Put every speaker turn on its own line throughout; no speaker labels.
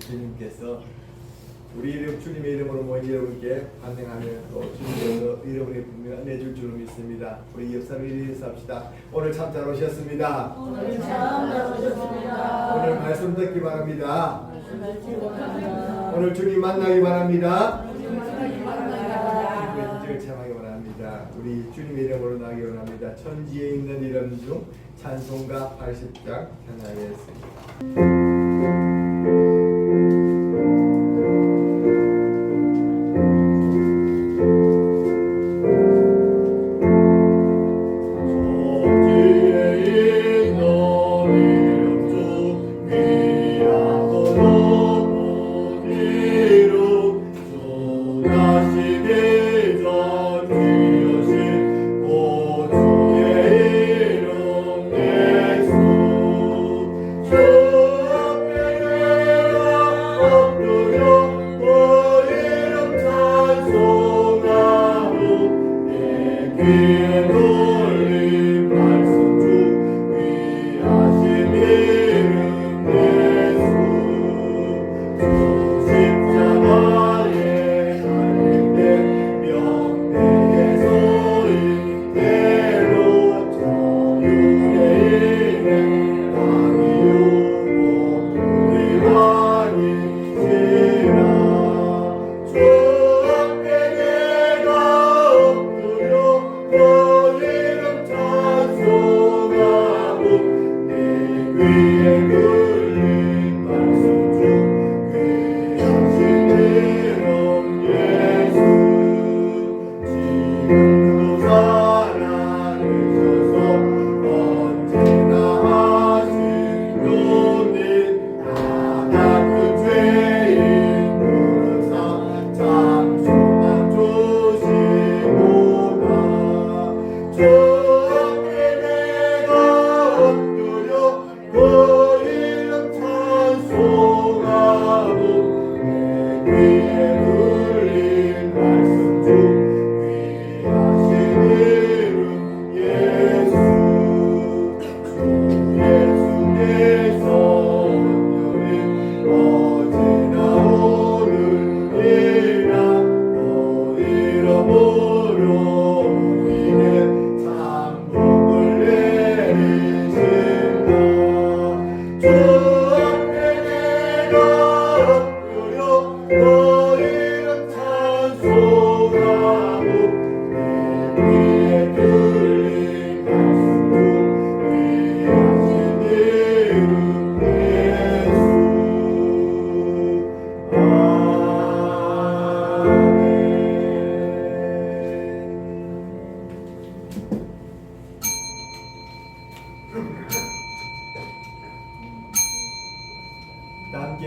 주님께서 우리 주님의 이름으로 모인 여러분께 환영하며 또 주님께서 이름을 내줄 줄로 믿습니다. 우리 옆사람 인사합시다. 오늘 참 잘 오셨습니다.
오늘 참 잘 오셨습니다.
오늘 말씀 듣기 바랍니다. 오늘 주님 만나기 바랍니다. 인정을 참하기 바랍니다. 우리 주님의 이름으로 나기 원합니다. 천지에 있는 이름 중 찬송가 80장 찬양하겠습니다.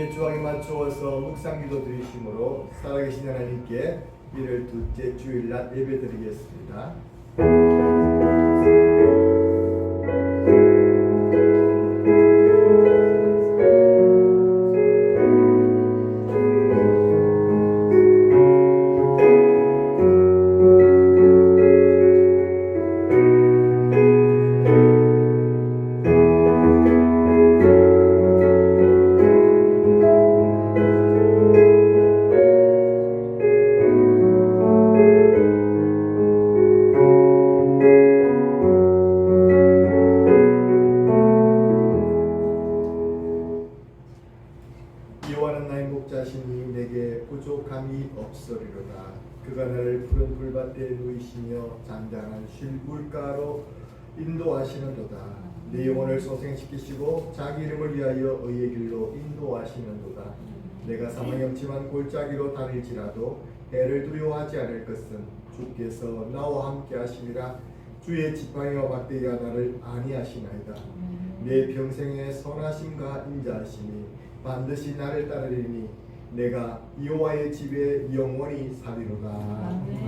함께 주악에 맞추어서 묵상기도 드리심으로 살아계신 하나님께 이를 둘째 주일날 예배드리겠습니다. 여호와는 나의 목자시니 내게 부족함이 없으리로다. 그가 나를 푸른 풀밭에 누이시며 잔잔한 쉴 물가로 인도하시는도다. 내 영혼을 소생시키시고 자기 이름을 위하여 의의 길로 인도하시는도다. 내가 사망의 음침한 골짜기로 다닐지라도 해를 두려워하지 않을 것은 주께서 나와 함께 하시니라. 주의 지팡이와 막대기가 나를 안위하시나이다. 내 평생의 선하심과 인자하심이 반드시 나를 따르리니 내가 여호와의 집에 영원히 살리로다.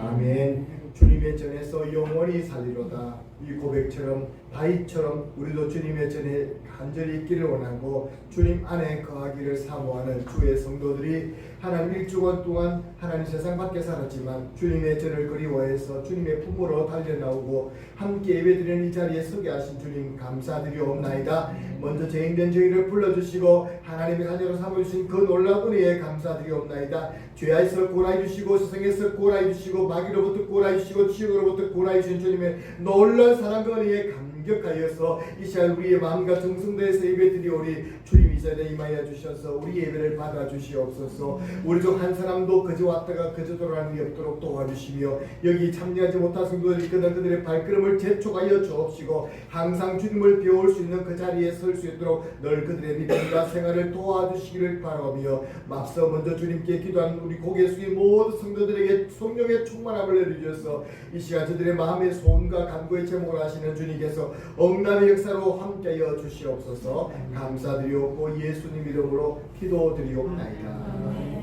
아멘. 주님의 전에서 영원히 살리로다. 이 고백처럼 다윗처럼 우리도 주님의 전에 간절히 있기를 원하고 주님 안에 거하기를 사모하는 주의 성도들이 하나님 일주간 동안 하나님 세상 밖에 살았지만 주님의 전을 그리워해서 주님의 품으로 달려나오고 함께 예배드리는 이 자리에 서게 하신 주님 감사드리옵나이다. 먼저 죄인된 저희를 불러주시고 하나님의 자녀로 삼아주신 그 놀라운 은혜에 감사드리옵나이다. 죄에서 구원해주시고 세상에서 구원해주시고 마귀로부터 구원해주시고 지옥으로부터 구원해주신 주님의 놀라운 사랑과 은혜에 감격하여서 이 시간 우리의 마음과 정성 다해서 예배드리오리. 주님 이 자리에 임하여 주셔서 우리 예배를 받아주시옵소서. 우리 중 한 사람도 그저 왔다가 그저 돌아가는 일 없도록 도와주시며 여기 참여하지 못한 성도들이 그들의 발걸음을 재촉하여 주옵시고 항상 주님을 배울 수 있는 그 자리에 설 수 있도록 늘 그들의 믿음과 생활을 도와주시기를 바라며 앞서 먼저 주님께 기도하는 우리 고개 숙인 모든 성도들에게 성령의 충만함을 내려주셔서 이 시간 저들의 마음의 소원과 간구의 제목을 하시는 주님께서 응답의 역사로 함께하여 주시옵소서. 감사드리옵고 예수님 이름으로 기도드리옵나이다.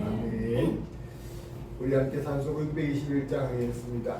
아멘. 우리 함께 산수고 621장 하겠습니다.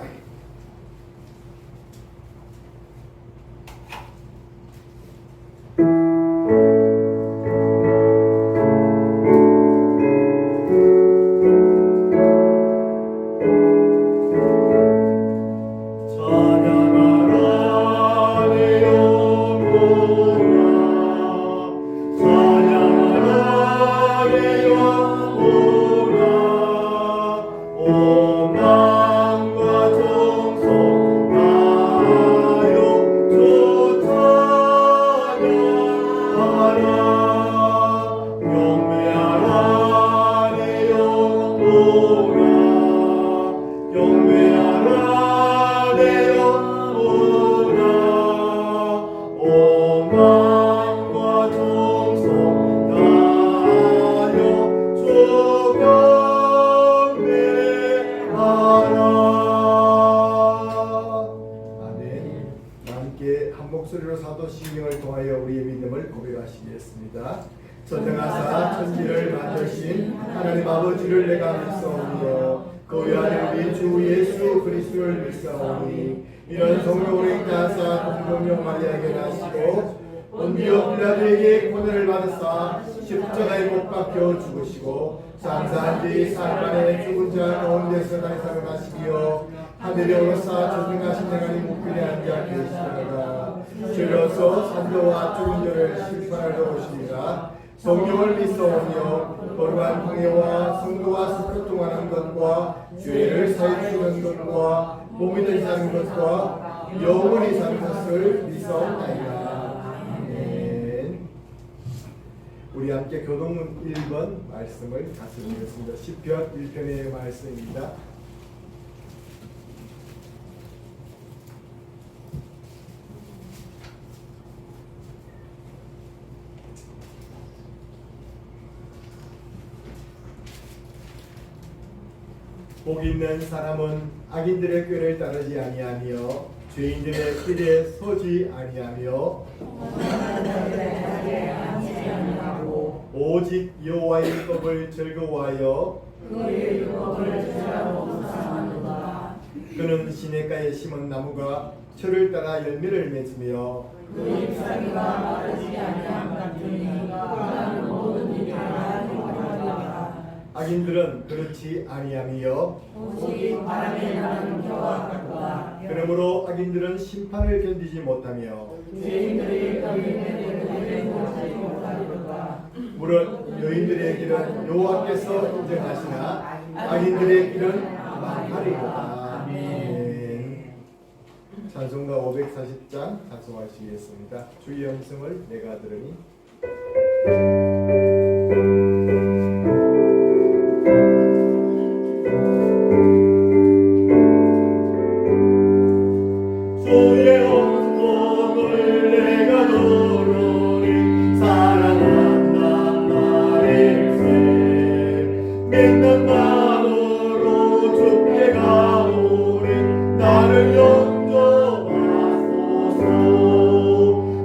목소리로 사도신경을 통하여 우리의 믿음을 고백하시겠습니다. 전능하사 천지를 만드신 하나님 아버지를 내가 믿사오며 그 외아들 우리 주 예수 그리스도를 믿사오니 이런 성령으로 인하사 동정녀 마리아에게 나시고 본디오 빌라도에게 고난을 받으사 십자가에 못 박혀 죽으시고 장사한 지 사흘 만에 죽은 자 가운데서 다시 살아나시며 하늘에 오르사 전능하신 하나님 우편에 앉아 계시다가 주로서 산도와 죽은 자를 심판하러 오시리라. 성령을 믿사오며 거룩한 황해와 성도와 스포통하는 것과 죄를 사해주는 것과 몸이 되지 않는 것과 영원히 사는 것을 믿사옵나이다. 아멘. 우리 함께 교동문 1번 말씀을 같이 읽겠습니다. 시편 1편의 말씀입니다. 복 있는 사람은 악인들의 꾀를 따르지 아니하며 죄인들의 길에 서지 아니하며 오직 여호와의 율법을 즐거워하여 그는 시냇가에 심은 나무가 철을 따라 열매를 맺으며
그 잎사귀가 마르지 아니한 같으니 그가 모든 일에 행하리라.
악인들은 그렇지 아니하며
오직 바람에 나는 겨와 같도다.
그러므로 악인들은 심판을 견디지 못하며
죄인들이 견디는 못하지 못하리로다.
물론 여인들의 길은 여호와께서 인정하시나 악인들의 길은 망하리로다. 아멘. 찬송가 540장 찬송하시겠습니다. 주의 음성을 내가 들으니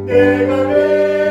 내가 매일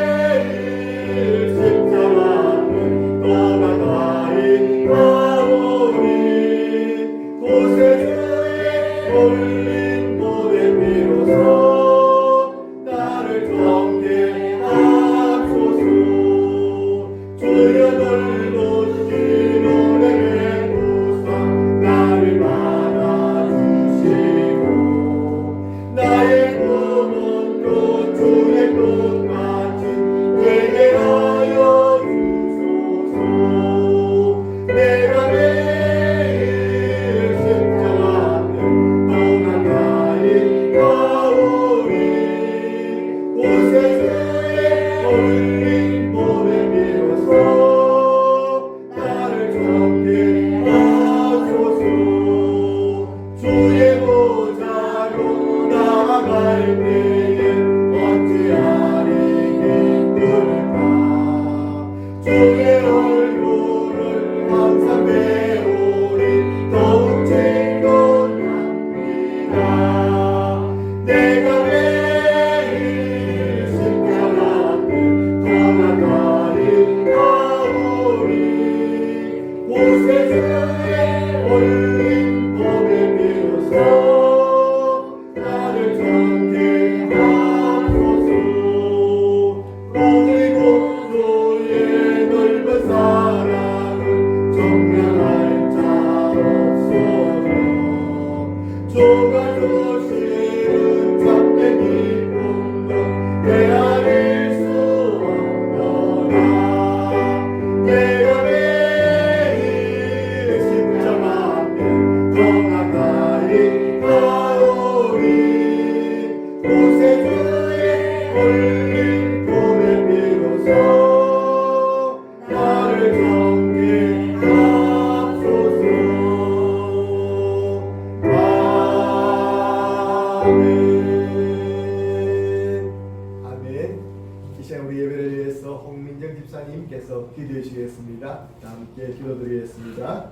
자, 함께 기도드리겠습니다.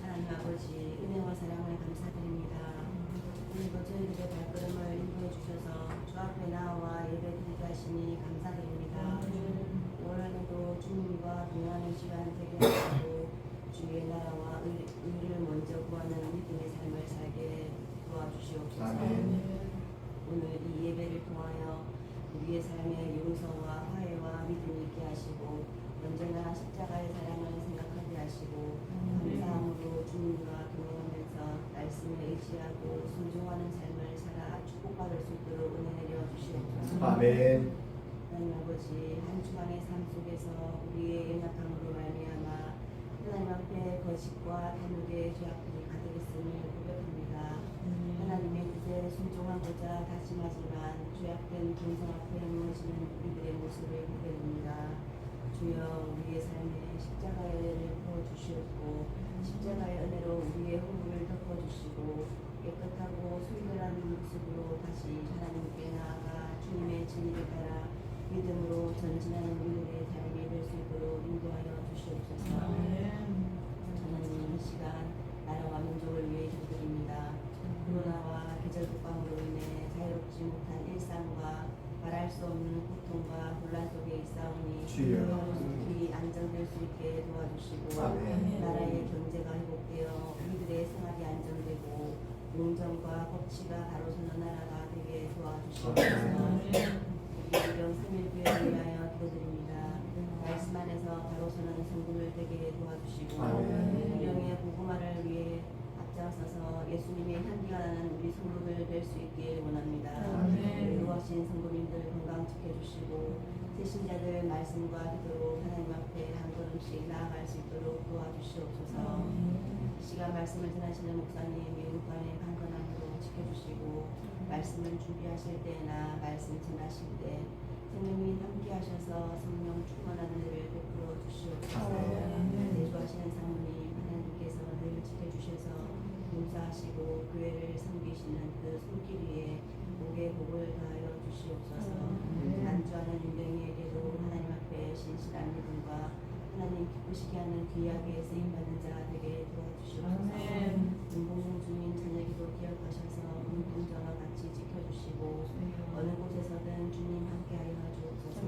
하나님 아버지 은혜와 사랑을 감사드립니다. 오늘도 저희들의 발걸음을 인도해 주셔서 주 앞에 나와 예배드리게 하시니 감사드립니다. 올 한해도 주님과 동행하는 시간 되게 하시고 주의 나라와 의를 먼저 구하는 믿음의 삶을 살게 도와주시옵소서.
아멘.
오늘 이 예배를 통하여 우리의 삶에 용서와 화해와 믿음이 있게 하시고 언제나 십자가의 사랑을 생각하게 하시고 감사함으로 주님과 동행하면서 말씀에 의지하고 순종하는 삶을 살아 축복받을 수 있도록 은혜 내려 주시옵소서.
아멘.
하나님 아버지 한 주간의 삶 속에서 우리의 연약함으로 말미암아 하나님 앞에 거짓과 탐욕의 죄악들이 가득했음을 고백합니다. 하나님의 뜻에 순종하고자 다짐하지만 죄악된 본성 앞에 무너지는 우리들의 모습을 보게 됩니다. 주여 우리의 삶에 십자가를 부어주시옵고 십자가의 은혜로 우리의 허물을 덮어주시고 깨끗하고 순결한 모습으로 다시 하나님께 나아가 주님의 진리를 따라 믿음으로 전진하는 우리들의 삶이 될 수 있도록 인도하여 주시옵소서. 하나님 이 시간 나라와 민족을 위해 기도드립니다. 코로나와 계절 독감으로 인해 자유롭지 못한 일상과 말할 수 없는 고통과 혼란 속에 있사오니
주여.
하루속히 안정될 수 있게 도와주시고
아멘.
나라의 경제가 회복되어 우리들의 생활이 안정되고 공정과 법치가 바로 서는 나라가 되게 도와주시옵소서. 이런 3.1교회를 위하여 기도드립니다. 말씀 안에서 바로 서는 성도들 되게 도와주시고
아멘.
유령의 복음화를 위해 앞장서서 예수님의 향기가 나는 우리 성도들 될 수 있길 원합니다. 외로워하신 성도님들 건강 지켜주시고 새신자들 말씀과 기도로 하나님 앞에 한 걸음씩 나아갈 수 있도록 도와주시옵소서. 시간 말씀을 전하시는 목사님 외국간의 강건함으로 지켜주시고 말씀을 준비하실 때나 말씀 전하실 때 성령이 함께 하셔서 성령 충만한 은혜를 베풀어 주시옵소서. 내주하시는 사모님 하나님께서 늘 지켜주셔서 봉사하시고 교회를 섬기시는 그 손길 위에 목에 복을 다하여 주시옵소서. 안주하는 윤경이에게도 하나님 앞에 신실한 믿음과 하나님 기쁘시게 하는 귀하게 쓰임받는 자 되게 도와주시옵소서. 김봉중 주님 저녁에도 기억하셔서 눈동자와 같이 지켜주시고 어느 곳에서든 주님 함께하여 주옵소서.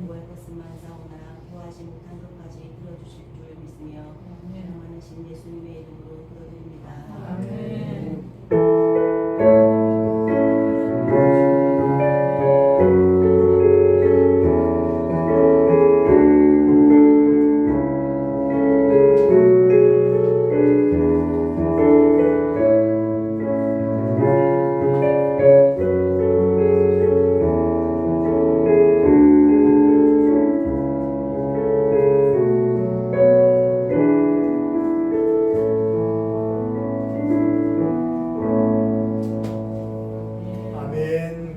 구할 것만 사오나 구하지 못한 것까지 들어주실 줄 믿으며 사랑하는 신 예수님의 이름으로 기도드립니다.
아멘.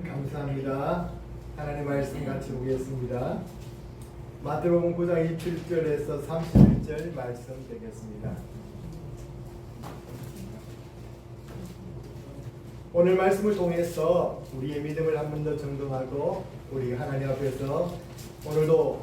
감사합니다. 하나님 말씀 같이 보겠습니다. 마태복음 9장 27절에서 31절 말씀 되겠습니다. 오늘 말씀을 통해서 우리의 믿음을 한 번 더 정돈하고 우리 하나님 앞에서 오늘도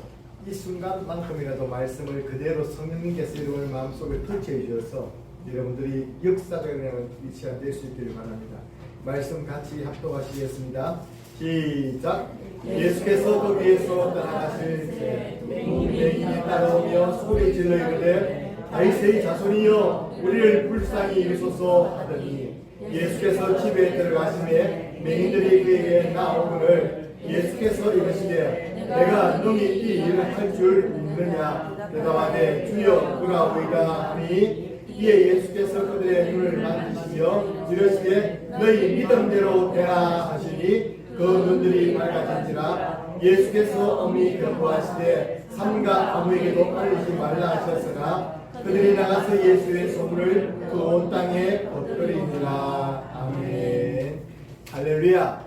이 순간만큼이라도 말씀을 그대로 성령님께서 여러분의 마음속에 터치해 주셔서 여러분들이 역사적인 시간 될 수 있기를 바랍니다. 말씀 같이 합독하시겠습니다. 시작. 예수께서 거기에서 떠나가실 때 맹인이 따라오며 소리 질러 이르되 다윗의 자손이여 우리를 불쌍히 여기소서 하더니 예수께서 집에 들어가시매 맹인들이 그에게 나오거늘 예수께서 이르시되 내가 능히 이 일을 할 줄 믿느냐 대답하되 주여 그러하오이다 하니 이에 예수께서 그들의 눈을 만지시며 이르시되 너희 믿음대로 되라 하시니 그 눈들이 밝아진지라. 예수께서 엄히 경고하시되 삼가 아무에게도 알리지 말라 하셨으나 그들이 나가서 예수의 소문을 그 온 땅에 퍼뜨리니라. 아멘. 할렐루야.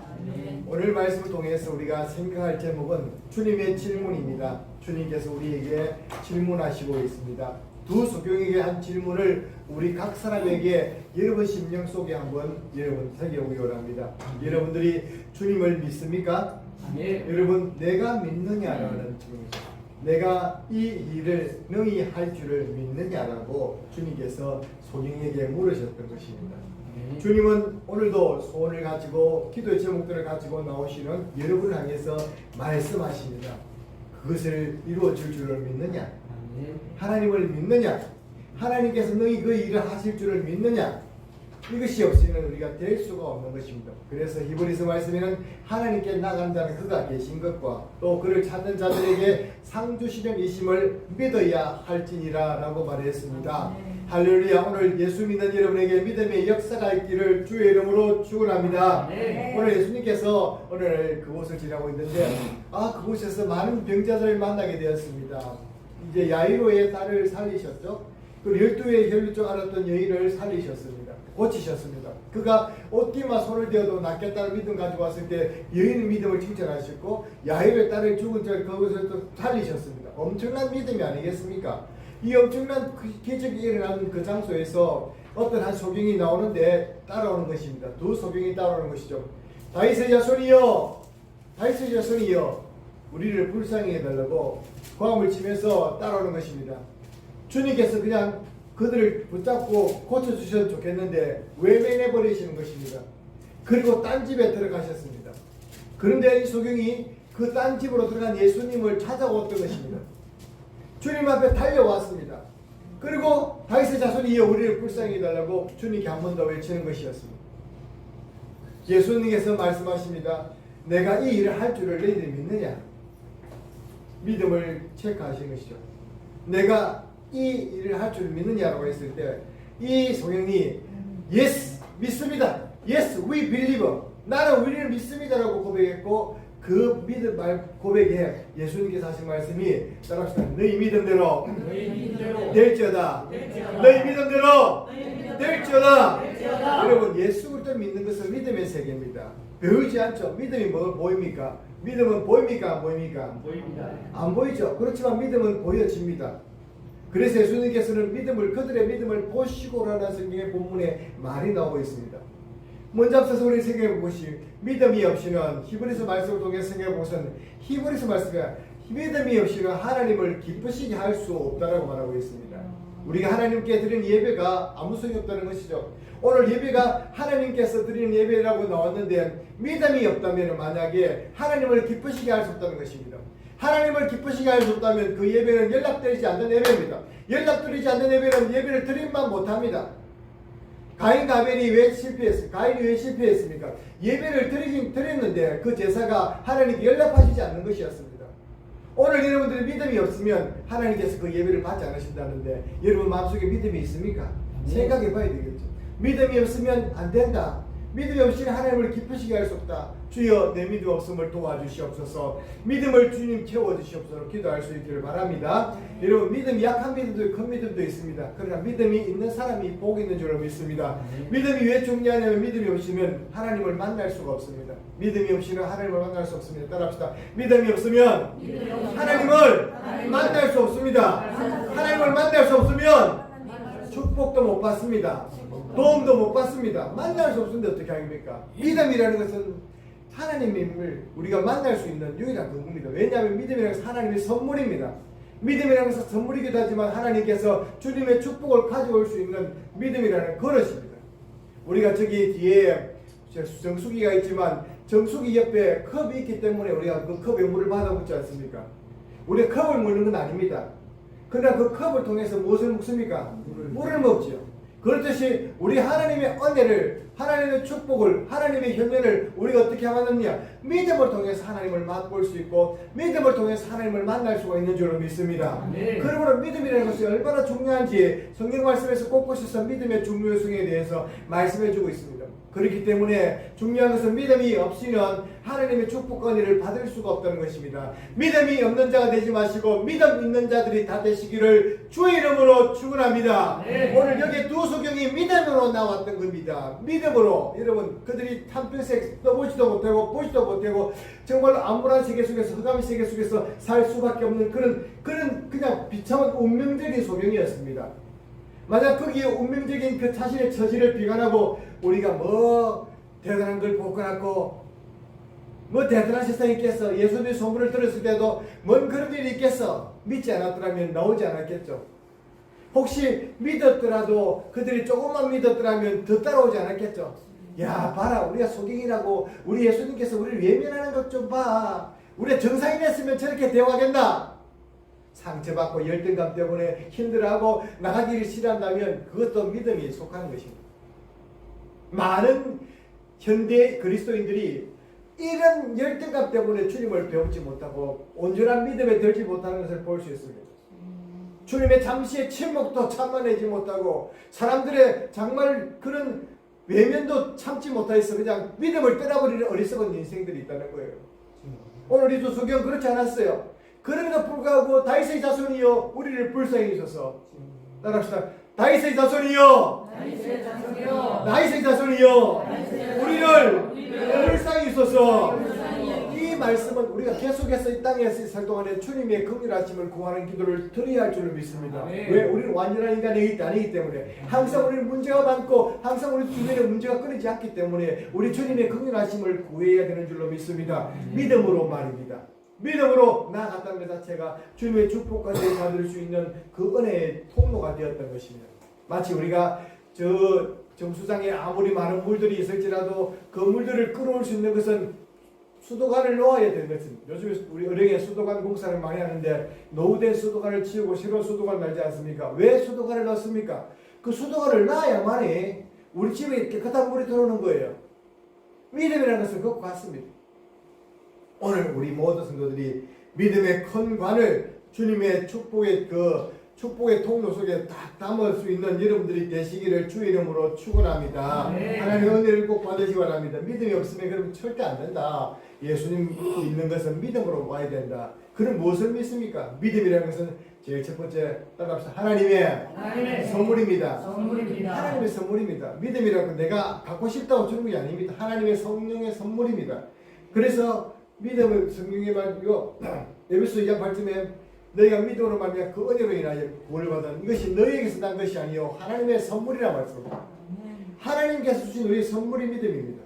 오늘 말씀을 통해서 우리가 생각할 제목은 주님의 질문입니다. 주님께서 우리에게 질문하시고 있습니다. 두 소경에게 한 질문을 우리 각 사람에게 여러분 심령 속에 한번 여러분 새겨보기 원합니다. 여러분들이 주님을 믿습니까?
네.
여러분 내가 믿느냐라는 질문입니다. 내가 이 일을 능히 할 줄을 믿느냐라고 주님께서 소경에게 물으셨던 것입니다. 주님은 오늘도 소원을 가지고 기도의 제목들을 가지고 나오시는 여러분을 향해서 말씀하십니다. 그것을 이루어줄 줄을 믿느냐? 하나님을 믿느냐? 하나님께서 너희 그 일을 하실 줄을 믿느냐? 이것이 없이는 우리가 될 수가 없는 것입니다. 그래서 히브리서 말씀에는 하나님께 나간 자는 그가 계신 것과 또 그를 찾는 자들에게 상 주시는 이심을 믿어야 할지니라 라고 말했습니다. 할렐루야. 오늘 예수 믿는 여러분에게 믿음의 역사가 있기를 주의 이름으로 축원합니다. 오늘 예수님께서 오늘 그곳을 지나고 있는데 그곳에서 많은 병자들을 만나게 되었습니다. 이제 야이로의 딸을 살리셨죠. 그 12의 혈류 중 알았던 여인을 살리셨습니다. 고치셨습니다. 그가 옷기만 손을 대어도 낫겠다는 믿음 가지고 왔을 때 여인의 믿음을 칭찬하셨고 야이로의 딸을 죽은 자 그것을 또 살리셨습니다. 엄청난 믿음이 아니겠습니까? 이 엄청난 기적이 일어나는 그 장소에서 어떤 한 소경이 나오는데 따라오는 것입니다. 두 소경이 따라오는 것이죠. 다윗의 자손이여, 다윗의 자손이여, 우리를 불쌍히 해달라고 고함을 치면서 따라오는 것입니다. 주님께서 그냥 그들을 붙잡고 고쳐주셔도 좋겠는데 외면해버리시는 것입니다. 그리고 딴 집에 들어가셨습니다. 그런데 이 소경이 그 딴 집으로 들어간 예수님을 찾아왔던 것입니다. 주님 앞에 달려왔습니다. 그리고 다윗의 자손이여 우리를 불쌍히 해달라고 주님께 한 번 더 외치는 것이었습니다. 예수님께서 말씀하십니다. 내가 이 일을 할 줄을 너희들이 믿느냐? 믿음을 체크하시는 것이죠. 내가 이 일을 할 줄 믿느냐라고 했을 때 이 소경이 Yes, 믿습니다. Yes, we believe. 나는 우리를 믿습니다라고 고백했고 그 믿음 말 고백에 예수님께서 하신 말씀이 따라합시다. 너희 믿음대로 될지어다. 너희 믿음대로 될지어다. 여러분 예수 그리스도 믿는 것은 믿음의 세계입니다. 배우지 않죠. 믿음이 뭐 보입니까? 믿음은 보입니까? 안 보입니까?
보입니다.
안 보이죠. 그렇지만 믿음은 보여집니다. 그래서 예수님께서는 그들의 믿음을 보시고라는 성경의 본문에 많이 나오고 있습니다. 먼저 앞서서 우리 생각해 보시 믿음이 없이는 히브리서 말씀을 통해 생각해 보시는 히브리서 말씀에 믿음이 없이는 하나님을 기쁘시게 할 수 없다라고 말하고 있습니다. 우리가 하나님께 드리는 예배가 아무 소용이 없다는 것이죠. 오늘 예배가 하나님께서 드리는 예배라고 나왔는데 믿음이 없다면 만약에 하나님을 기쁘시게 할 수 없다는 것입니다. 하나님을 기쁘시게 할 수 없다면 그 예배는 연락드리지 않는 예배입니다. 연락드리지 않는 예배는 예배를 드림만 못합니다. 가인과 아벨이 왜 실패했습니까? 가인이 왜 실패했습니까? 예배를 드렸는데 그 제사가 하나님께 연락하시지 않는 것이었습니다. 오늘 여러분들이 믿음이 없으면 하나님께서 그 예배를 받지 않으신다는데 여러분 마음속에 믿음이 있습니까? 생각해 봐야 되겠죠. 믿음이 없으면 안 된다. 믿음이 없이는 하나님을 기쁘시게 할 수 없다. 주여 내 믿음 없음을 도와주시옵소서. 믿음을 주님 채워주시옵소서 기도할 수 있기를 바랍니다. 여러분 믿음이 약한 믿음도 큰 믿음도 있습니다. 그러나 믿음이 있는 사람이 복 있는 줄로 믿습니다. 믿음이 왜 중요하냐면 믿음이 없으면 하나님을 만날 수가 없습니다. 믿음이 없이는 하나님을 만날 수 없습니다. 따라합시다. 믿음이 없으면 하나님을 만날 수 없습니다. 하나님을 만날 수 없으면 축복도 못 받습니다. 도움도 못 받습니다. 만날 수 없는데 어떻게 하십니까? 믿음이라는 것은 하나님을 우리가 만날 수 있는 유일한 근거입니다. 왜냐하면 믿음이라는 것은 하나님의 선물입니다. 믿음이라는 것은 선물이기도 하지만 하나님께서 주님의 축복을 가져올 수 있는 믿음이라는 그릇입니다. 우리가 저기 뒤에 정수기가 있지만 정수기 옆에 컵이 있기 때문에 우리가 그 컵에 물을 받아 먹지 않습니까? 우리가 컵을 먹는 건 아닙니다. 그러나 그 컵을 통해서 무엇을 먹습니까? 물을 먹죠. 그렇듯이 우리 하나님의 은혜를, 하나님의 축복을, 하나님의 현면을 우리가 어떻게 하느냐? 믿음을 통해서 하나님을 맛볼 수 있고 믿음을 통해서 하나님을 만날 수가 있는 줄로 믿습니다. 그러므로 믿음이라는 것이 얼마나 중요한지 성경 말씀에서 곳곳에서 믿음의 중요성에 대해서 말씀해주고 있습니다. 그렇기 때문에 중요한 것은 믿음이 없이는 하나님의 축복 은혜를 받을 수가 없다는 것입니다. 믿음이 없는 자가 되지 마시고 믿음 있는 자들이 다 되시기를 주의 이름으로 축원합니다. 오늘 여기 두 소경이 믿음으로 나왔던 겁니다. 믿음으로 여러분 그들이 한평생 떠보지도 못하고 보지도 못하고 정말 암울한 세계 속에서 흑암의 세계 속에서 살 수밖에 없는 그런 그냥 비참한 운명적인 소경이었습니다. 만약 거기에 운명적인 그 자신의 처지를 비관하고 우리가 뭐 대단한 걸 못 갖고 뭐 대단한 세상이 있겠어. 예수님의 소문을 들었을 때도 뭔 그런 일이 있겠어. 믿지 않았더라면 나오지 않았겠죠. 혹시 믿었더라도 그들이 조금만 믿었더라면 더 따라오지 않았겠죠. 야 봐라, 우리가 소경이라고 우리 예수님께서 우리를 외면하는 것 좀 봐. 우리가 정상이 됐으면 저렇게 대화하겠나. 상처받고 열등감 때문에 힘들어하고 나가기를 싫어한다면 그것도 믿음이 속하는 것입니다. 많은 현대 그리스도인들이 이런 열등감 때문에 주님을 배우지 못하고 온전한 믿음에 들지 못하는 것을 볼 수 있습니다. 주님의 잠시의 침묵도 참아내지 못하고 사람들의 정말 그런 외면도 참지 못하여서 그냥 믿음을 떠나버리는 어리석은 인생들이 있다는 거예요. 오늘 이 소경 그렇지 않았어요. 그럼에도 불구하고 다윗의 자손이여 우리를 불쌍히 여기소서. 따라합시다. 다윗의 자손이여,
다윗의 자손이여,
다윗의 자손이여 우리를 불쌍히 여기소서. 이 말씀은 우리가 계속해서 이 땅에서 살 동안에 주님의 긍휼하심을 구하는 기도를 드려야 할 줄을 믿습니다. 왜? 우리는 완전한 인간이 아니기 때문에 항상 우리는 문제가 많고 항상 우리 주변에 문제가 끊이지 않기 때문에 우리 주님의 긍휼하심을 구해야 되는 줄로 믿습니다. 믿음으로 말입니다. 믿음으로 나아갔다는 것 자체가 주님의 축복까지 받을 수 있는 그 은혜의 통로가 되었던 것입니다. 마치 우리가 저 정수장에 아무리 많은 물들이 있을지라도 그 물들을 끌어올 수 있는 것은 수도관을 놓아야 되는 것입니다. 요즘에 우리 어령에 수도관 공사를 많이 하는데 노후된 수도관을 치우고 새로운 수도관을 날지 않습니까? 왜 수도관을 넣습니까? 그 수도관을 놔야만이 우리 집에 깨끗한 물이 들어오는 거예요. 믿음이라는 것은 그것과 같습니다. 오늘 우리 모든 성도들이 믿음의 큰 관을 주님의 축복의 통로 속에 딱 담을 수 있는 여러분들이 되시기를 주의 이름으로 축원합니다. 하나님의 은혜를 꼭 받으시기 바랍니다. 믿음이 없으면 그러면 절대 안 된다. 예수님 믿는 것은 믿음으로 와야 된다. 그럼 무엇을 믿습니까? 믿음이라는 것은 제일 첫 번째 따라갑시다. 하나님의 선물입니다. 하나님의 선물입니다. 믿음이라고 내가 갖고 싶다고 주는 게 아닙니다. 하나님의 성령의 선물입니다. 그래서 믿음을 성경에 말이요 에베소 2장 8절에 너희가 믿음으로 말미암아 그 은혜로 인하여 구원을 받은 이것이 너희에게서 난 것이 아니요 하나님의 선물이라 말씀합니다. 하나님께서 주신 우리의 선물이 믿음입니다.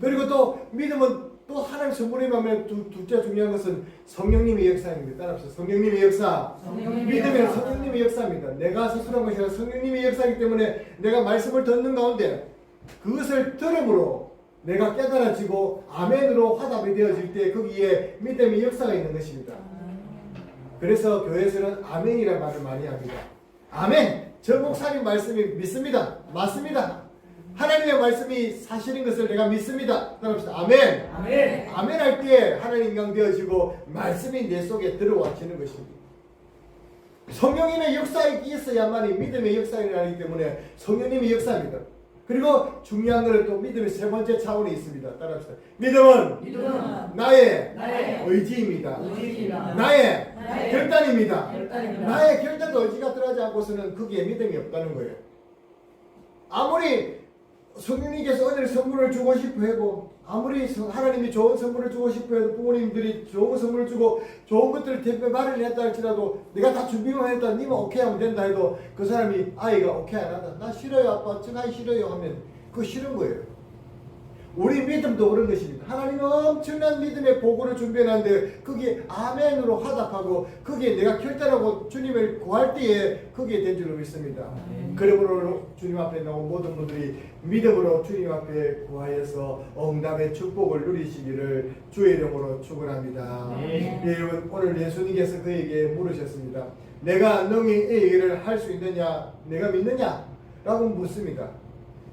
그리고 또 믿음은 또 하나님 선물이라면 둘째 중요한 것은 성령님의 역사입니다. 따라합시다. 성령님의 역사. 믿음은 성령님의 역사입니다. 내가 스스로 한 것이 아니라 성령님의 역사이기 때문에 내가 말씀을 듣는 가운데 그것을 들음으로 내가 깨달아지고 아멘으로 화답이 되어질 때 거기에 믿음의 역사가 있는 것입니다. 그래서 교회에서는 아멘이라는 말을 많이 합니다. 아멘! 저 목사님 말씀이 믿습니다. 맞습니다. 하나님의 말씀이 사실인 것을 내가 믿습니다. 따라합시다. 아멘! 아멘 할 때 하나님 인강 되어지고 말씀이 내 속에 들어와지는 것입니다. 성령님의 역사에 있어야만이 믿음의 역사이기 때문에 성령님의 역사입니다. 그리고 중요한 것은 또 믿음의 세 번째 차원이 있습니다. 따라합시다. 믿음은 나의 의지입니다. 나의 결단입니다. 나의 결단과 의지가 들어가지 않고서는 거기에 믿음이 없다는 거예요. 아무리 성령님께서 은혜를 선물을 주고 싶어 해도 아무리 하나님이 좋은 선물을 주고 싶어 해도 부모님들이 좋은 선물을 주고 좋은 것들을 대표 말을 했다 할지라도 내가 다 준비만 했다 니만 오케이 하면 된다 해도 그 사람이 아이가 오케이 안 한다. 나 싫어요 아빠 저거 하기 싫어요 하면 그거 싫은 거예요. 우리 믿음도 그런 것입니다. 하나님은 엄청난 믿음의 보고를 준비해놨는데 거기에 아멘으로 화답하고 거기에 내가 결단하고 주님을 구할 때에 거기에 된 줄로 믿습니다. 그러므로 주님 앞에 나온 모든 분들이 믿음으로 주님 앞에 구하여서 응답의 축복을 누리시기를 주의 이름으로 축원합니다. 여러분 오늘 예수님께서 그에게 물으셨습니다. 내가 너희 이 일을 할 수 있느냐 내가 믿느냐 라고 묻습니다.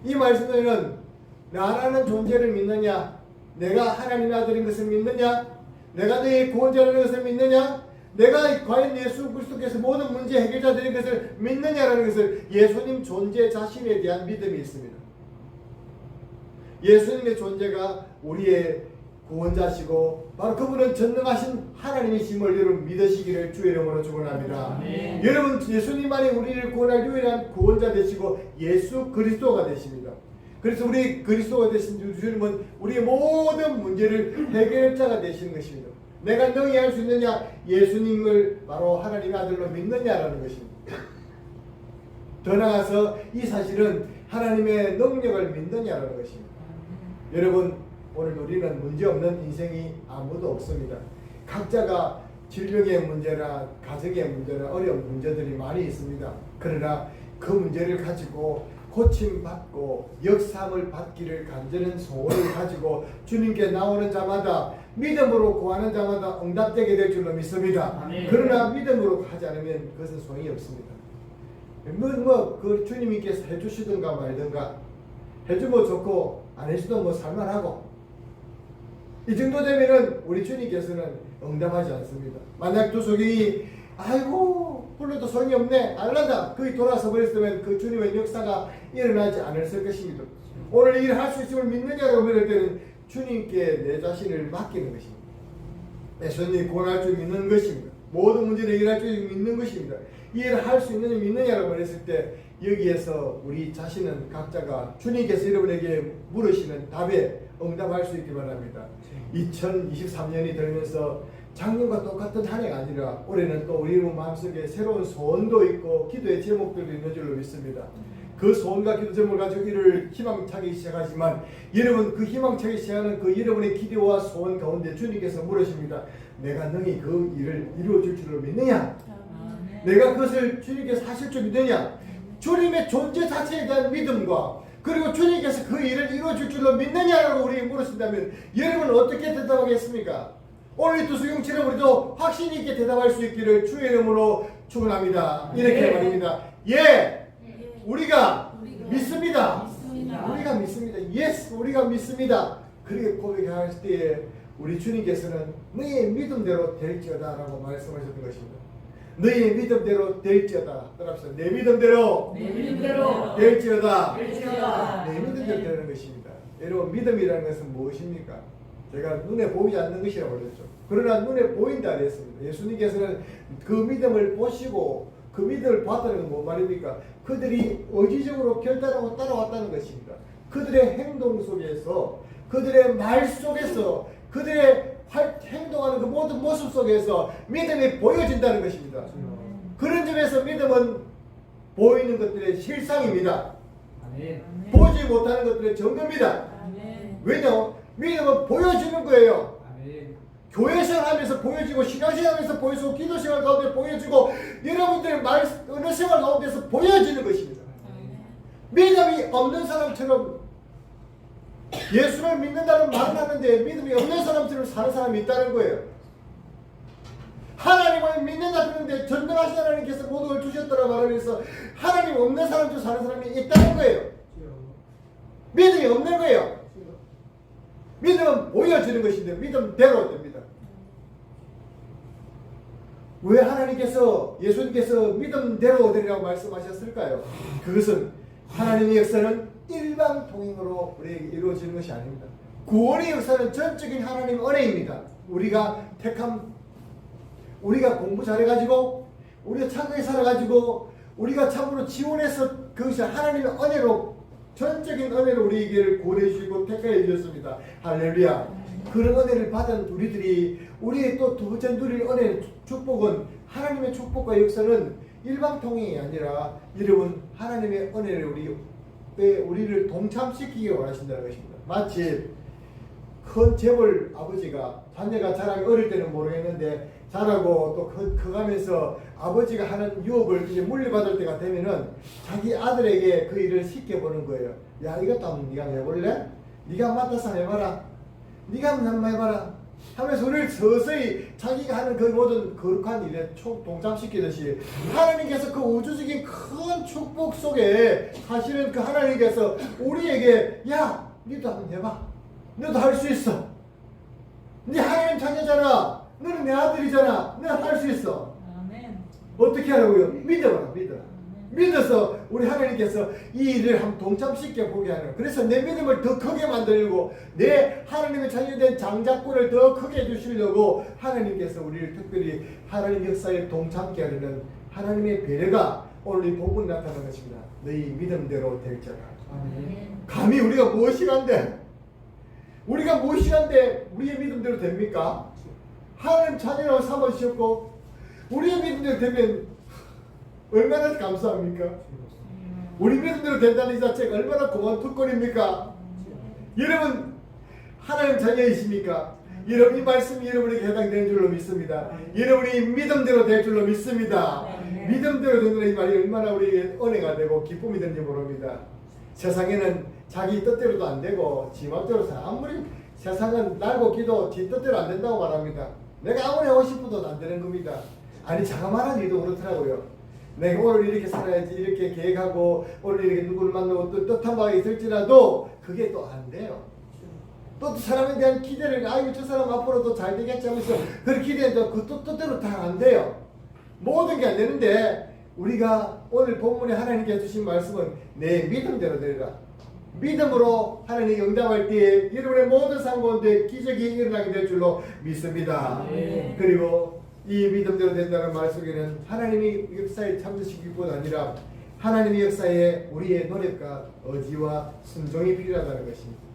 이 말씀에는 나라는 존재를 믿느냐? 내가 하나님의 아들인 것을 믿느냐? 내가 너의 구원자라는 것을 믿느냐? 내가 과연 예수 그리스도께서 모든 문제 해결자들인 것을 믿느냐라는 것을 예수님 존재 자신에 대한 믿음이 있습니다. 예수님의 존재가 우리의 구원자시고 바로 그분은 전능하신 하나님이심을 여러분 믿으시기를 주의 이름으로 축원합니다. 여러분 예수님만이 우리를 구원할 유일한 구원자 되시고 예수 그리스도가 되십니다. 그래서 우리 그리스도가 되신 주님은 우리의 모든 문제를 해결자가 되시는 것입니다. 내가 능히 할 수 있느냐? 예수님을 바로 하나님의 아들로 믿느냐라는 것입니다. 더 나아가서 이 사실은 하나님의 능력을 믿느냐라는 것입니다. 여러분 오늘 우리는 문제없는 인생이 아무도 없습니다. 각자가 질병의 문제나 가정의 문제나 어려운 문제들이 많이 있습니다. 그러나 그 문제를 가지고 고침받고 역사함을 받기를 간절한 소원을 가지고 주님께 나오는 자마다 믿음으로 구하는 자마다 응답되게 될 줄로 믿습니다.
아멘.
그러나 믿음으로 하지 않으면 그것은 소용이 없습니다. 그 주님께서 해주시든가 말든가 해주면 좋고 안 해주도 뭐 살만하고 이 정도 되면은 우리 주님께서는 응답하지 않습니다. 만약 두 소경이 아이고 불러도 소용이 없네 알란다 거기 돌아서 버렸으면 그 주님의 역사가 일어나지 않았을 것입니다. 오늘 일을 할 수 있음을 믿느냐고 물을 때는 주님께 내 자신을 맡기는 것입니다. 애선이 구원할 줄 믿는 것입니다. 모든 문제를 해결할 줄 믿는 것입니다. 이 일을 할 수 있느냐 믿느냐라고 말했을 때 여기에서 우리 자신은 각자가 주님께서 여러분에게 물으시는 답에 응답할 수 있기 바랍니다. 2023년이 되면서 작년과 똑같은 한 해가 아니라 올해는 또 우리 마음속에 새로운 소원도 있고 기도의 제목들도 있는 줄로 믿습니다. 그 소원과 기도 제목을 가지고 일을 희망차게 시작하지만 여러분 그 희망차게 시작하는 그 여러분의 기도와 소원 가운데 주님께서 물으십니다. 내가 너희 그 일을 이루어줄 줄로 믿느냐? 내가 그것을 주님께서 하실 줄 믿느냐? 주님의 존재 자체에 대한 믿음과 그리고 주님께서 그 일을 이루어줄 줄로 믿느냐라고 우리에게 물으신다면 여러분은 어떻게 대답하겠습니까? 오늘 이 두 수용처럼 우리도 확신 있게 대답할 수 있기를 주의 이름으로 축원합니다. 이렇게 말입니다. 예, 우리가 믿습니다. 우리가 믿습니다. 예스, 우리가 믿습니다. 그렇게 고백할 때에 우리 주님께서는 너희의 믿음대로 될지어다라고 말씀하셨던 것입니다. 너희의 믿음대로 될지어다. 따라합시다. 내 믿음대로 될지어다. 내 믿음대로 되는 것입니다. 여러분 믿음이라는 것은 무엇입니까? 제가 눈에 보이지 않는 것이라고 그랬죠. 그러나 눈에 보인다 그랬습니다. 예수님께서는 그 믿음을 보시고 그 믿음을 봤다는 건 뭔 말입니까? 그들이 의지적으로 결단하고 따라왔다는 것입니다. 그들의 행동 속에서 그들의 말 속에서 그들의 행동하는 그 모든 모습 속에서 믿음이 보여진다는 것입니다. 그런 점에서 믿음은 보이는 것들의 실상입니다. 보지 못하는 것들의 증거입니다. 왜냐? 믿음은 보여지는 거예요. 교회생활 하면서 보여지고 신앙생활 하면서 보여지고 기도생활 가운데 보여지고 여러분들의 언어생활 가운데서 보여지는 것입니다. 믿음이 없는 사람처럼 예수를 믿는다는 말은 하는데 믿음이 없는 사람처럼 사는 사람이 있다는 거예요. 하나님을 믿는다 그러는데 전능하신 하나님께서 모든 걸 주셨다고 말하면서 하나님 없는 사람처럼 사는 사람이 있다는 거예요. 믿음이 없는 거예요. 믿음은 보여지는 것인데 믿음대로 됩니다. 왜 하나님께서 예수님께서 믿음대로 되리라고 말씀하셨을까요? 그것은 하나님의 역사는 일방통행으로 우리에게 이루어지는 것이 아닙니다. 구원의 역사는 전적인 하나님의 은혜입니다. 우리가 택함, 우리가 공부 잘해가지고 우리가 착하게 살아가지고 우리가 참으로 지원해서 그것이 하나님의 은혜로 전적인 은혜로 우리에게 구원해 주시고 택하여 주셨습니다. 할렐루야. 그런 은혜를 받은 우리들이 우리의 또 두 번째 누릴 은혜 축복은 하나님의 축복과 역사는 일방통행이 아니라 여러분 하나님의 은혜를 우리를 동참시키기 원하신다는 것입니다. 마치 큰 재벌 아버지가 자녀가 자라기 어릴 때는 모르겠는데 자라고 또 커가면서 아버지가 하는 유업을 이제 물려받을 때가 되면은 자기 아들에게 그 일을 시켜보는 거예요. 야, 이것도 한번 네가 해볼래? 네가 맡아서 해봐라. 네가 한번 해봐라. 하면서 우리를 서서히 자기가 하는 그 모든 거룩한 일에 동참시키듯이 하나님께서 그 우주적인 큰 축복 속에 사실은 그 하나님께서 우리에게 야, 너도 한번 해봐. 너도 할 수 있어. 네 하나님 자녀잖아. 너는 내 아들이잖아. 너는 할 수 있어.
아멘.
어떻게 하라고요? 믿어라, 믿어. 믿어서 우리 하나님께서 이 일을 한번 동참시켜 보게 하는. 그래서 내 믿음을 더 크게 만들고 내 하나님의 자녀된 장자권을 더 크게 해주시려고 하나님께서 우리를 특별히 하나님 역사에 동참케 하려는 하나님의 배려가 오늘 이 본문에 나타나는 것입니다. 너희 믿음대로 될지어다. 감히 우리가 무엇이 한데 우리가 무엇이 한데 우리의 믿음대로 됩니까? 하나님 자녀라고 삼아주셨고 우리의 믿음대로 되면 얼마나 감사합니까? 우리 믿음대로 된다는 이 자체가 얼마나 고마운 특권입니까? 여러분 하나님 자녀이십니까? 여러분 이 말씀이 여러분에게 해당되는 줄로 믿습니다. 여러분이 믿음대로 될 줄로 믿습니다. 믿음대로 되는 이 말이 얼마나 우리에게 은혜가 되고 기쁨이 되는지 모릅니다. 세상에는 자기 뜻대로도 안 되고 지 맘대로 아무리 세상은 날고 기도 지 뜻대로 안 된다고 말합니다. 내가 아무리 하고 싶어도 안 되는 겁니다. 아니 자그마한 일도 그렇더라고요. 내가 오늘 이렇게 살아야지 이렇게 계획하고 오늘 이렇게 누구를 만나고 또 뜻한 바가 있을지라도 그게 또 안 돼요. 또 사람에 대한 기대를 아이고 저 사람 앞으로도 잘 되겠지 하면서 그렇게 기대해도 그 뜻대로 다 안 돼요. 모든 게 안 되는데 우리가 오늘 본문에 하나님께 주신 말씀은 내 믿음대로 되리라. 믿음으로 하나님이 응답할 때에 여러분의 모든 삶 가운데 기적이 일어나게 될 줄로 믿습니다. 그리고 이 믿음대로 된다는 말 속에는 하나님이 역사에 참여시킬 뿐 아니라 하나님의 역사에 우리의 노력과 의지와 순종이 필요하다는 것입니다.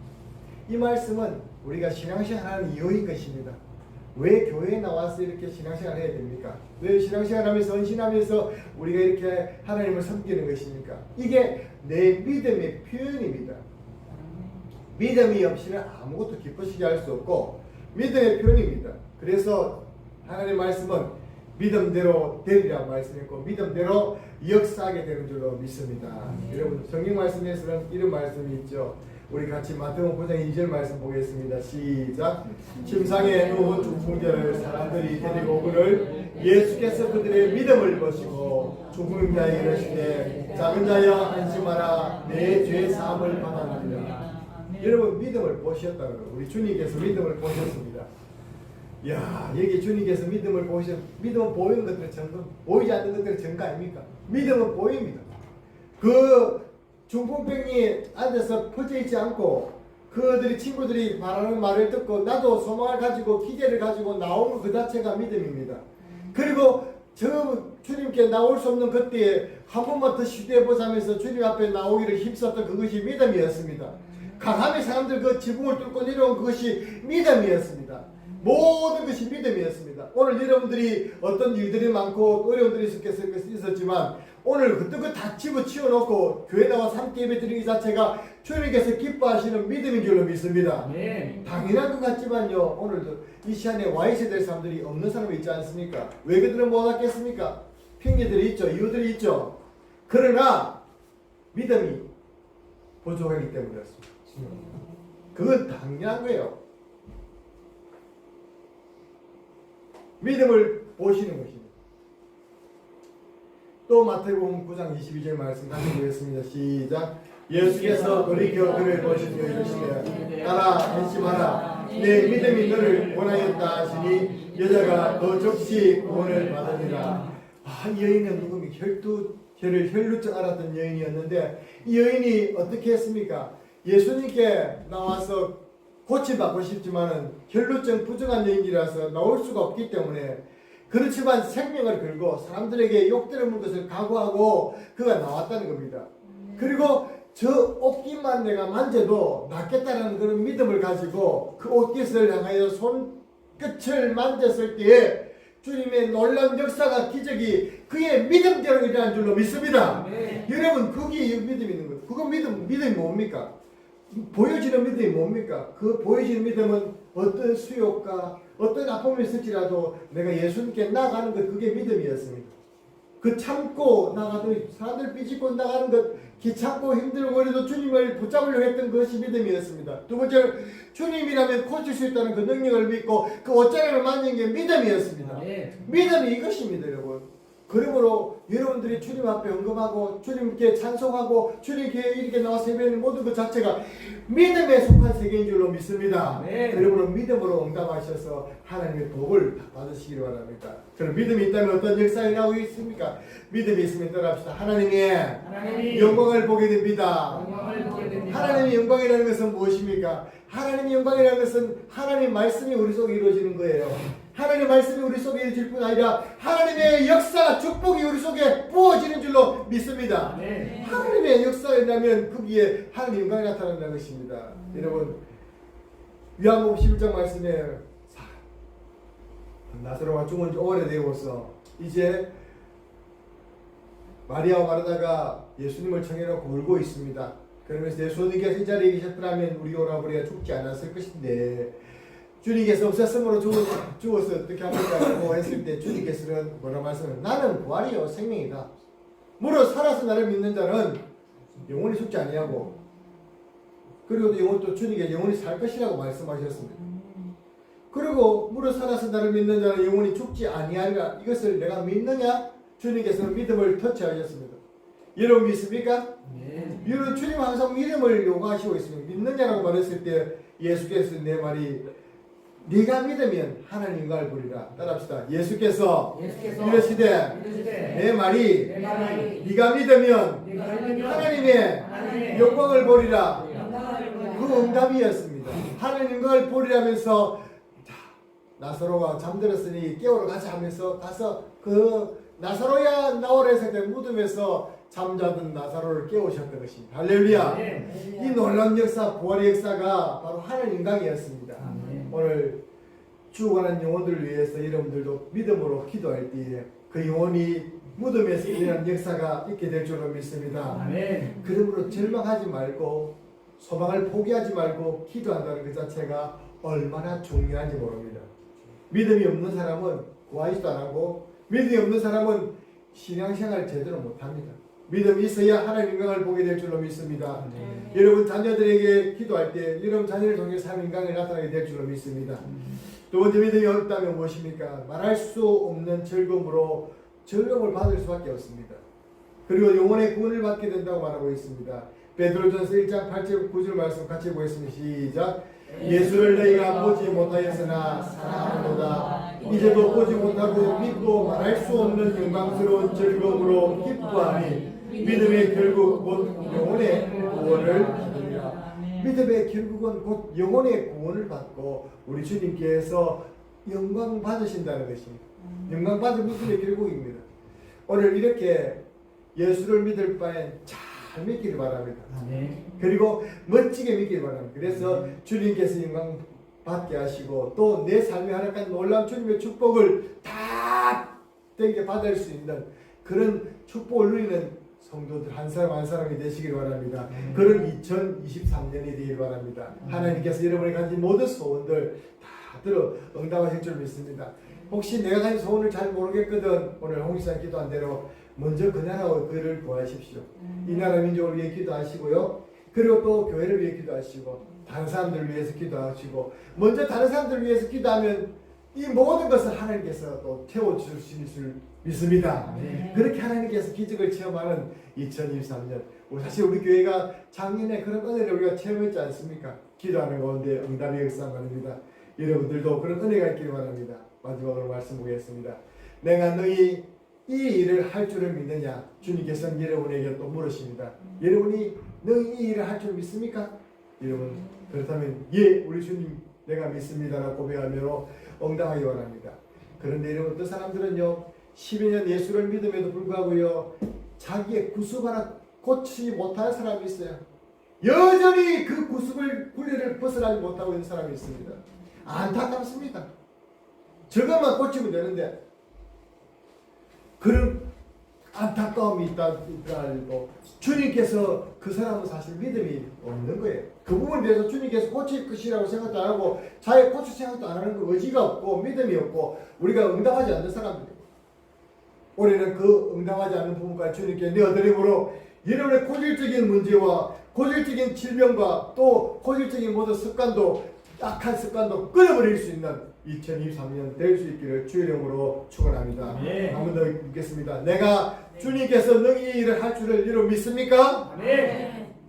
이 말씀은 우리가 신앙생활 하는 이유인 것입니다. 왜 교회에 나와서 이렇게 신앙생활 해야 됩니까? 왜 신앙생활 하면서 헌신하면서 우리가 이렇게 하나님을 섬기는 것입니까? 이게 내 믿음의 표현입니다. 믿음이 없이는 아무것도 기쁘시게 할 수 없고 믿음의 표현입니다. 그래서 하나님의 말씀은 믿음대로 되리라 말씀했고 믿음대로 역사하게 되는 줄로 믿습니다. 여러분 성경 말씀에서는 이런 말씀이 있죠. 우리 같이 마태복음 9장 2절 말씀 보겠습니다. 시작. 침상에 누운 중풍자를 사람들이 데리고 오거늘 예수께서 그들의 믿음을 보시고 죽은 자에게 이르시되 작은 자여 안심하라 내 죄 사함을 받아나리라. 여러분 믿음을 보셨다는 거예요. 우리 주님께서 믿음을 보셨습니다. 야, 여기 주님께서 믿음을 보셨. 믿음은 보이는 것들은 증거, 보이지 않는 것들은 증거 아닙니까? 믿음은 보입니다. 그 중풍병이 앉아서 퍼져 있지 않고 그들이 친구들이 말하는 말을 듣고 나도 소망을 가지고 기대를 가지고 나오는 그 자체가 믿음입니다. 그리고 저 주님께 나올 수 없는 그때에 한 번만 더 시도해보자면서 주님 앞에 나오기를 힘썼던 그것이 믿음이었습니다. 강함의 사람들 그 지붕을 뚫고 내려온 그것이 믿음이었습니다. 모든 것이 믿음이었습니다. 오늘 여러분들이 어떤 일들이 많고 어려움들이 있었지만 오늘 그거 다 집어치워 놓고 교회 나와 함께 예배 드리기 자체가 주님께서 기뻐하시는 믿음인 줄로 믿습니다. 당연한 것 같지만요, 오늘도 이 시간에 와 있어야 될 사람들이 없는 사람이 있지 않습니까? 왜 그들은 못 왔겠습니까? 핑계들이 있죠, 이유들이 있죠. 그러나 믿음이 부족하기 때문이었습니다. 그건 당연한 거예요. 믿음을 보시는 것입니다. 또 마태복음 9장 22절 말씀 다시 보겠습니다. 시작. 예수께서 돌이켜 그를 보시며 이르시되 따라 안심하라 내 믿음이 너를 원하였다 하시니 여자가 더 적시 구원을 받으니라. 이 여인은 누굽니까? 혈루증 앓았던 여인이었는데 이 여인이 어떻게 했습니까? 예수님께 나와서 고침받고 싶지만은 혈루증 부정한 여인이라서 나올 수가 없기 때문에 그렇지만 생명을 걸고 사람들에게 욕들을 것을 각오하고 그가 나왔다는 겁니다. 그리고 저 옷깃만 내가 만져도 낫겠다는 그런 믿음을 가지고 그 옷깃을 향하여 손끝을 만졌을 때에 주님의 놀라운 역사가 기적이 그의 믿음대로 일어난 줄로 믿습니다. 여러분 그게 믿음이 있는 거예요. 그거 믿음이 뭡니까? 보여지는 믿음이 뭡니까? 그 보여지는 믿음은 어떤 수욕과 어떤 아픔이 있을지라도 내가 예수님께 나가는 것 그게 믿음이었습니다. 그 참고 나가도 사람들 삐집고 나가는 것 귀찮고 힘들고 그래도 주님을 붙잡으려고 했던 것이 믿음이었습니다. 두 번째로 주님이라면 고칠 수 있다는 그 능력을 믿고 그 옷자락을 만진 게 믿음이었습니다. 믿음이 이것입니다, 여러분. 그러므로 여러분들이 주님 앞에 언급하고 주님께 찬송하고 주님께 이렇게 나와서 예배하는 모든 것 자체가 믿음에 속한 세계인 줄로 믿습니다. 그러므로 믿음으로 응답하셔서 하나님의 복을 받으시기를 바랍니다. 그럼 믿음이 있다면 어떤 역사가 나오고 있습니까? 믿음이 있으면 따라합시다. 하나님의 영광을 보게 됩니다. 하나님의 영광이라는 것은 무엇입니까? 하나님의 영광이라는 것은 하나님의 말씀이 우리 속에 이루어지는 거예요. 하나님의 말씀이 우리 속에 이루어질 뿐 아니라 하나님의 역사가 축복이 우리 속에 부어지는 줄로 믿습니다. 하나님의 역사라면 거기에 하나님의 영광이 나타난다는 것입니다. 여러분 요한복음 11장 말씀에 나사로가 죽은 지 오래되어서 이제 마리아와 마르다가 예수님을 청해놓고 울고 있습니다. 그러면서 예수님께서 이 자리에 계셨더라면 우리 오라버리가 죽지 않았을 것인데 주님께서 없었으므로 죽어서 어떻게 합니까? 했을 때 주님께서는 뭐라 말씀을 나는 부활이요 생명이다. 무릇 살아서 나를 믿는 자는 영원히 죽지 아니하고 그리고 또 주님께 영원히 살 것이라고 말씀하셨습니다. 그리고 무릇 살아서 나를 믿는 자는 영원히 죽지 아니하리라. 이것을 내가 믿느냐? 주님께서는 믿음을 터치하셨습니다. 여러분 믿습니까?
네.
여러분 주님 항상 믿음을 요구하시고 있습니다. 믿느냐라고 말했을 때 예수께서 내 말이 네가 믿으면 하나님 영광을 보리라. 따라합시다. 예수께서 이르시되 내 말이 네가 믿으면 하나님의 영광을 보리라. 그 응답이었습니다. 하나님 영광을 보리라면서 나사로가 잠들었으니 깨우러 가자 하면서 가서 그 나사로야 나오라 했을 때 무덤에서 잠자던 나사로를 깨우셨던 것입니다. 할렐루야. 이 놀라운 역사, 부활의 역사가 바로 하나님 영광이었습니다. 오늘 죽어가는 영혼들을 위해서 여러분들도 믿음으로 기도할 때에 그 영혼이 무덤에서 일어난 역사가 있게 될 줄로 믿습니다. 그러므로 절망하지 말고 소망을 포기하지 말고 기도한다는 그 자체가 얼마나 중요한지 모릅니다. 믿음이 없는 사람은 구하지도 안 하고 믿음이 없는 사람은 신앙생활 제대로 못합니다. 믿음이 있어야 하나님의 영광을 보게 될 줄로 믿습니다. 여러분 자녀들에게 기도할 때 여러분 자녀를 통해 하나님의 영광이 나타나게 될 줄로 믿습니다. 두 번째 믿음이 없다면 무엇입니까? 말할 수 없는 즐거움으로 즐거움을 받을 수밖에 없습니다. 그리고 영혼의 구원을 받게 된다고 말하고 있습니다. 베드로전서 1장 8절 9절 말씀 같이 보겠습니다. 시작. 예수를 너희가 보지 못하였으나 사랑하노라. 이제도 보지 못하고 믿고 말할 수 없는 영광스러운 즐거움으로 기뻐하니 믿음의 결국 곧 영혼의 구원을 받으리라. 믿음의 결국은 곧 영혼의 구원을 받고 우리 주님께서 영광 받으신다는 것입니다. 영광 받은 믿음의 결국입니다. 오늘 이렇게 예수를 믿을 바엔 잘 믿기를 바랍니다. 그리고 멋지게 믿기를 바랍니다. 그래서 주님께서 영광 받게 하시고 또 내 삶에 허락한 놀라운 주님의 축복을 다 땡겨 받을 수 있는 그런 축복을 누리는 성도들 한 사람 한 사람이 되시길 바랍니다. 그런 2023년이 되길 바랍니다. 하나님께서 여러분이 가진 모든 소원들 다 들어 응답하실 줄 믿습니다. 혹시 내가 가진 소원을 잘 모르겠거든 오늘 홍시장 기도한 대로 먼저 그 나라와 그를 구하십시오. 이 나라 민족을 위해 기도하시고요. 그리고 또 교회를 위해 기도하시고 다른 사람들을 위해서 기도하시고 먼저 다른 사람들을 위해서 기도하면 이 모든 것을 하나님께서 또 태워주실 줄 믿습니다. 그렇게 하나님께서 기적을 체험하는 2023년 사실 우리 교회가 작년에 그런 은혜를 우리가 체험했지 않습니까? 기도하는 가운데 응답의 역사 말입니다. 여러분들도 그런 은혜가 있기를 바랍니다. 마지막으로 말씀 보겠습니다. 내가 너희 이 일을 할 줄을 믿느냐? 주님께서는 여러분에게 또 물으십니다. 여러분이 너희 이 일을 할 줄 믿습니까? 여러분 그렇다면 예 우리 주님 내가 믿습니다라고 고백하며 응답하기 바랍니다. 그런데 여러분 어떤 사람들은요 10여 년 예수를 믿음에도 불구하고요 자기의 구습 하나 고치지 못할 사람이 있어요. 여전히 그 구습을 굴레를 벗어나지 못하고 있는 사람이 있습니다. 안타깝습니다. 저것만 고치면 되는데 그런 안타까움이 있다고 주님께서 그 사람은 사실 믿음이 없는 거예요. 그 부분에 대해서 주님께서 고칠 것이라고 생각도 안 하고 자기 고칠 생각도 안 하는 거 의지가 없고 믿음이 없고 우리가 응답하지 않는 사람들. 우리는 그 응답하지 않는 부분까지 주님께 내어드림으로 여러분의 고질적인 문제와 고질적인 질병과 또 고질적인 모든 습관도 악한 습관도 끊어버릴 수 있는 2023년 될 수 있기를 주의 이름으로 축원합니다. 한 번 더 읽겠습니다. 내가 주님께서 너희 일을 할 줄을 여러분 믿습니까?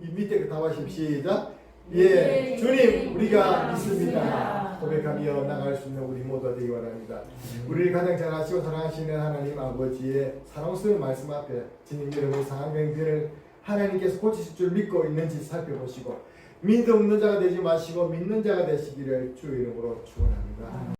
이 밑에 답하십시오. 시작. 예, 주님 우리가 믿습니다. 고백하며 나갈 수 있는 우리 모두 되기 바랍니다. 우리를 가장 잘 아시고 사랑하시는 하나님 아버지의 사랑스러운 말씀 앞에 주님 여러분의 상황병들을 하나님께서 고치실 줄 믿고 있는지 살펴보시고 믿음 없는 자가 되지 마시고 믿는 자가 되시기를 주의 이름으로 축원합니다.